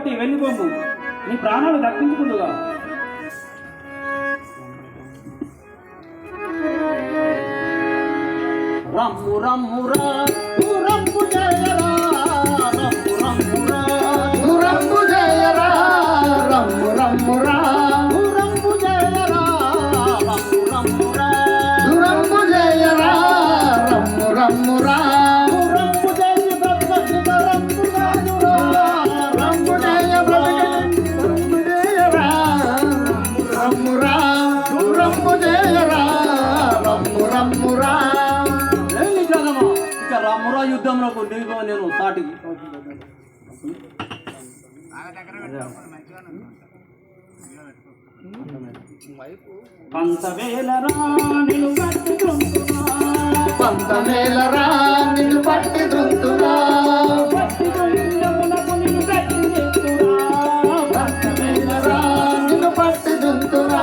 పట్టి వెళ్ళిపోము, నీ ప్రాణాలు దక్కించుకుందుగా. రమ్ము రమ్మురా రమ్ము జయరా, రమ్ము రమ్మురా రమ్ము జయరా, రమ్ము రమ్మురా రమ్ము జయరా, రమ్ము రమ్మురా రమ్ము జయరా, రమ్ము రమ్మురా రమ్ము జయ బ్రహ్మ రమ్ము రాజురా, రమ్ము జయ రమ్ము జయరా, రమ్మురా రమ్ము జయరా, రమ్ము రమ్మురా. రామురా యుద్ధంలో నీకు నేను సాటికి పంతవేలరా నిన్ను పట్టి దొంతునా, పంతమేలరా నిన్ను పట్టి దొంతునా, పట్టి దొంతునకు నిన్ను గట్టి దొంతునా, పంతమేలరా నిన్ను పట్టి దొంతునా,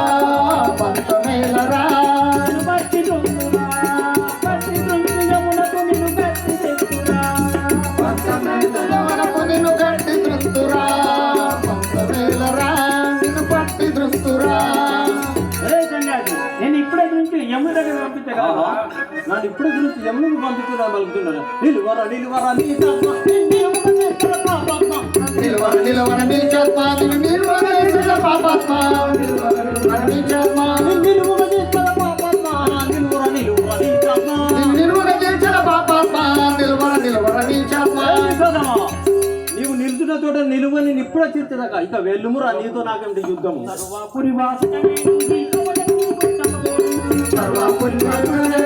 పంతమేలరా నిన్ను పట్టి దొంతునా, పట్టి దొంతునకు నిన్ను గట్టి దొంతునా, పంతమేలవరకు నిన్ను గట్టి దృస్తురా, పంతమేలరా నిన్ను పట్టి దృస్తురా. నేను ఇప్పుడే గురించి యముని దగ్గర పంపిస్తే కదా, నన్ను ఇప్పుడే గురించి యమునికి పంపిస్తున్నా పలుకుతున్నాను. నిలువరా నిలువరా నిలవర నిలవర నీ చర్మ నిన్ను నిర్వహించిన పాపాత్మ, నిలవర నీ చర్మ నిలువుగా చేసిన పాపమ్మ, నిలువరా నిలువరా నీ చర్మ. నిన్ను నిర్వహించిన పాపాత్మ, నిలవర నిలవర నీ చర్మ. నీవు నిలుచున్న చోట నిలువని ఇప్పుడే తీర్చదాకా ఇక వెళ్ళుమురా, నీతో నాకేమిటి యుద్ధము. సర్వాపురి వాసుడనే సర్వాపురి వాసుడనే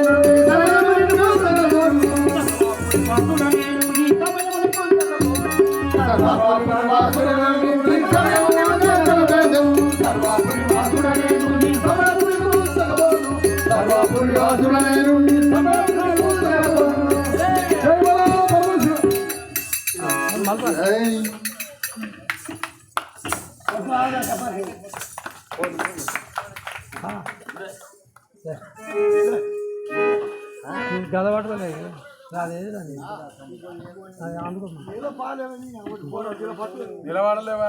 గదపడలే అదేది నిలబడలేవా